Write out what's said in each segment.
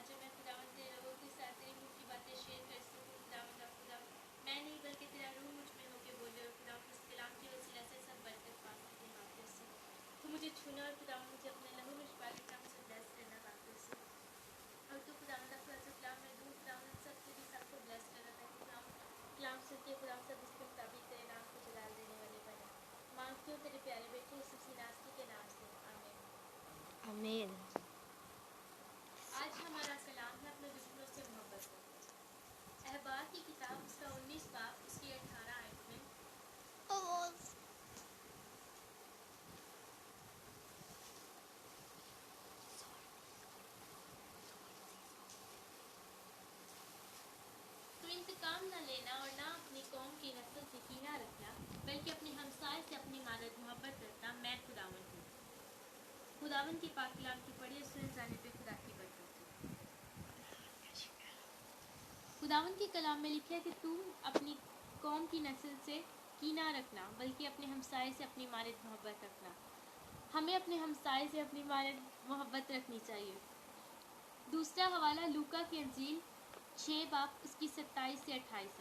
تاکہ میں خداوند تیرے لوگوں کے ساتھ تیری منہ کی باتیں شیئر کر سکوں خداوند خدا میں نہیں بلکہ تیرا روح مجھ میں ہو کے بولے اور خداوند اس کلام کی وسیلہ سے سب برکت پا سکتے واپس سے تو مجھے چھونا اور خداوند مجھے اپنے لہو میں چھپا کے مجھے بلیس کرنا واپس سے اور تو خداوند اپنا جو کلام میں دوں خداوند سب سے بھی سب کو بلیس کرنا تاکہ خداوند کلام سن کے خداوند سب اس کے مطابق تیرے نام کو جلال دینے والے بنے مانگتی ہوں تیرے پیارے بیٹے یسوع مسیح ناصری کے نام سے آمین آمین۔ آج ہمارا کلام ہے اپنے دشمنوں سے محبت کرو احبار کی کتاب اس کا 19 باب اس کی 18 آیت میں تو انتقام نہ لینا اور نہ اپنی قوم کی نسل سے کینہ رکھنا بلکہ اپنے ہمسائے سے اپنی مانند محبت رکھنا میں خداوند ہوں خداوند کی پاک کلام کی پڑھی اور سن جانے پہ خدا کی برکت ہو خداوند کے کلام میں لکھا ہے کہ تم اپنی قوم کی نسل سے کینہ رکھنا بلکہ اپنے ہمسائے سے اپنی مانند محبت رکھنا ہمیں اپنے ہمسائے سے اپنی مانند محبت رکھنی چاہیے دوسرا حوالہ لوکا کی انجیل 6 باب اس کی 27 سے 28 آیت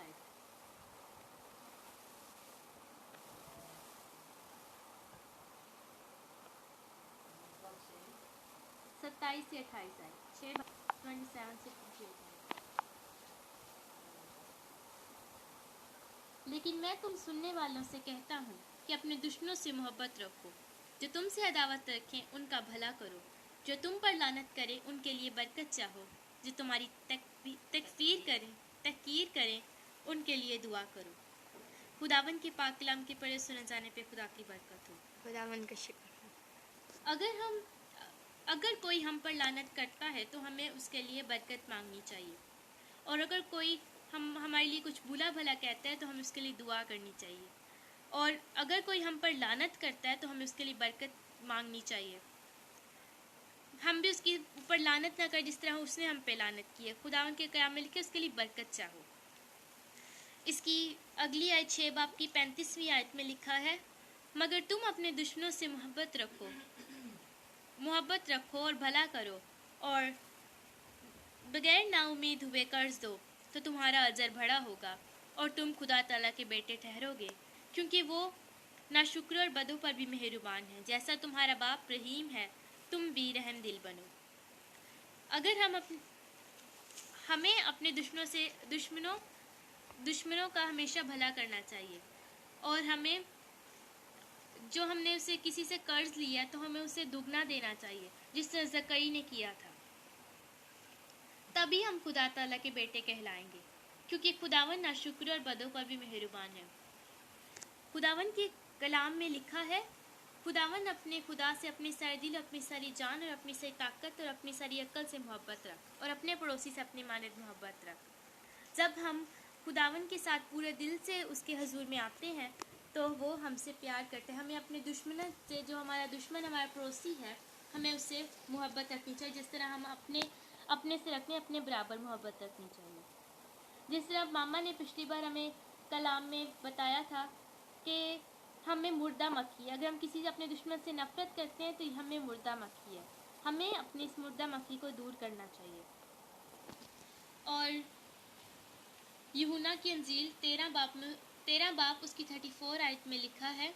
27 سے 28 آیت 6 باب 27 سے 28 لیکن میں تم سننے والوں سے کہتا ہوں کہ اپنے دشمنوں سے محبت رکھو جو تم سے عداوت رکھیں ان کا بھلا کرو جو تم پر لعنت کریں ان کے لیے برکت چاہو جو تمہاری تحقیر کریں ان کے لیے دعا کرو خداوند کے پاک کلام کے پڑھے سنے جانے پہ خدا کی برکت ہو خداوند کا شکر۔ اگر کوئی ہم پر لعنت کرتا ہے تو ہمیں اس کے لیے برکت مانگنی چاہیے اور اگر کوئی ہمارے لیے کچھ بلا بھلا کہتا ہے تو ہمیں اس کے لیے دعا کرنی چاہیے اور اگر کوئی ہم پر لعنت کرتا ہے تو ہمیں اس کے لیے برکت مانگنی چاہیے ہم بھی اس کے اوپر لعنت نہ کریں جس طرح اس نے ہم پہ لعنت کی ہے خداوند کے کلام میں لکھے اس کے لیے برکت چاہو اس کی اگلی آیت 6 باب کی 35ویں آیت میں لکھا ہے مگر تم اپنے دشمنوں سے محبت رکھو اور بھلا کرو اور بغیر نا امید ہوئے قرض دو تو تمہارا اجر بڑا ہوگا اور تم خدا تعالیٰ کے بیٹے ٹھہرو گے کیونکہ وہ ناشکر اور بدوں پر بھی مہربان ہے جیسا تمہارا باپ رحیم ہے تم بھی رحم دل بنو اگر ہمیں اپنے دشمنوں کا ہمیشہ بھلا کرنا چاہیے اور ہمیں جو ہم نے اسے کسی سے قرض لیا تو ہمیں اسے دگنا دینا چاہیے جس طرح زکریا نے کیا تھا تبھی ہم خدا تعالیٰ کے بیٹے کہلائیں گے کیونکہ خداوند ناشکر اور بدوں پر بھی مہربان ہے خداوند کے کلام میں لکھا ہے خداوند اپنے خدا سے اپنے سارے دل اپنی ساری جان اور اپنی ساری طاقت اور اپنی ساری عقل سے محبت رکھ اور اپنے پڑوسی سے اپنی مانند محبت رکھ جب ہم خداوند کے ساتھ پورے دل سے اس کے حضور میں آتے ہیں تو وہ ہم سے پیار کرتے ہیں ہمیں اپنے دشمنوں سے جو ہمارا دشمن ہمارا پڑوسی ہے ہمیں اس سے محبت رکھنی چاہیے جس طرح ہم اپنے سے رکھیں اپنے برابر محبت رکھنی چاہیے جس طرح ماما نے پچھلی بار ہمیں کلام میں بتایا تھا کہ ہمیں مردہ مکھی اگر ہم کسی سے اپنے دشمن سے نفرت کرتے ہیں تو ہمیں مردہ مکھی ہے ہمیں اپنی اس مردہ مکھی کو دور کرنا چاہیے اور یوحنا کی انجیل 13 باب اس کی 34 آیت میں لکھا ہے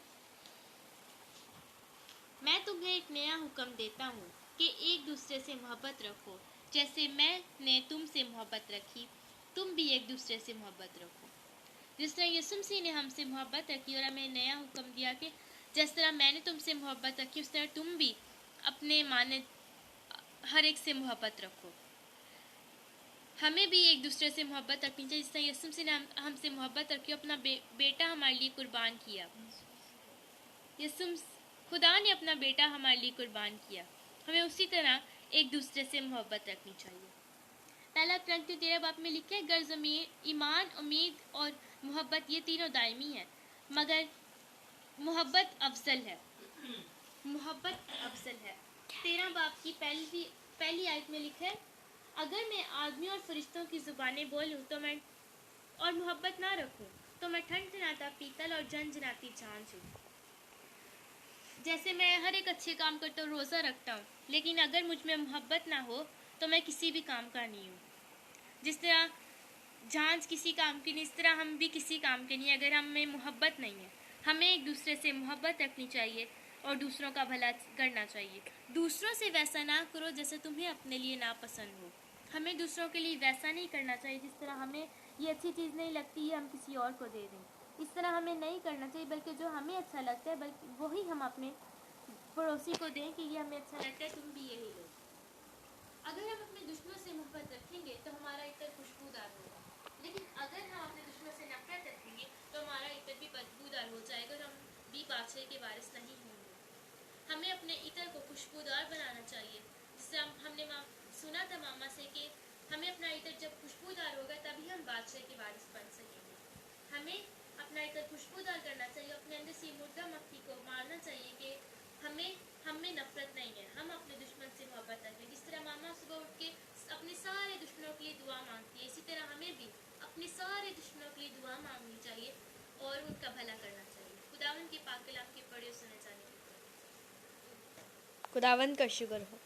میں تمہیں ایک نیا حکم دیتا ہوں کہ ایک دوسرے سے محبت رکھو جیسے میں نے تم سے محبت رکھی تم بھی ایک دوسرے سے محبت رکھو جس طرح یسوع مسیح نے ہم سے محبت رکھی اور ہمیں نیا حکم دیا کہ جس طرح میں نے تم سے محبت رکھی اس طرح تم بھی اپنے مانند ہر ایک سے محبت رکھو ہمیں بھی ایک دوسرے سے محبت رکھنی چاہیے جس طرح یسوع مسیح نے ہم سے محبت رکھی اپنا بیٹا ہمارے لیے قربان کیا خدا نے اپنا بیٹا ہمارے لیے قربان کیا ہمیں اسی طرح ایک دوسرے سے محبت رکھنی چاہیے پہلا کرنتی 13 باب میں لکھے گر ایمان امید اور محبت یہ تینوں دائمی ہیں مگر محبت افضل ہے 13 باب کی پہلی آیت میں لکھے اگر میں آدمیوں اور فرشتوں کی زبانیں بولوں اور محبت نہ رکھوں تو میں ٹھنڈ جناتا پیتل اور جن جناتی جھانج ہوں جیسے میں ہر ایک اچھے کام کرتا ہوں روزہ رکھتا ہوں لیکن اگر مجھ میں محبت نہ ہو تو میں کسی بھی کام کا نہیں ہوں. جس طرح جانچ کسی کام کی نہیں، اس طرح ہم بھی کسی کام کے نہیں. اگر ہمیں محبت نہیں ہے، ہمیں ایک دوسرے سے محبت رکھنی چاہیے اور دوسروں کا بھلا کرنا چاہیے. دوسروں سے ویسا نہ کرو جیسے تمہیں اپنے لیے ناپسند ہو. ہمیں دوسروں کے لیے ویسا نہیں کرنا چاہیے جس طرح ہمیں یہ اچھی چیز نہیں لگتی یہ ہم کسی اور کو دے دیں. اس طرح ہمیں نہیں کرنا چاہیے، بلکہ جو ہمیں اچھا لگتا ہے بلکہ وہی ہم اپنے پڑوسی کو دیں کہ یہ ہمیں اچھا لگتا ہے، تم بھی یہی لو. اگر ہم اپنے دشمن سے محبت رکھیں گے تو ہمارا عطر خوشبودار ہوگا، لیکن اگر ہم اپنے دشمن سے نفرت رکھیں گے تو ہمارا عطر بھی بدبودار ہو جائے گا اور ہم بھی بادشاہ کے وارث نہیں ہوں گے. ہمیں اپنے عطر کو خوشبودار بنانا چاہیے. جس سے ہم نے سنا تھا ماما سے کہ ہمیں اپنا عطر جب خوشبودار ہوگا تبھی ہم بادشاہ کے وارث بن سکیں گے. ہمیں اپنا عطر خوشبودار کرنا چاہیے، اپنے اندر سے مردہ مکھی کو مارنا چاہیے کہ ہم میں نفرت نہیں ہے، ہم اپنے دشمن سے محبت رکھیں. جس طرح ماما صبح اٹھ کے اپنے سارے دشمنوں کے لیے دعا مانگتی ہے، اسی طرح ہمیں بھی اپنے سارے دشمنوں کے لیے دعا مانگنی چاہیے اور ان کا بھلا کرنا چاہیے. خداوند کے پاک کلام کے پڑھے سنے جانے. خداوند کا شکر ہو.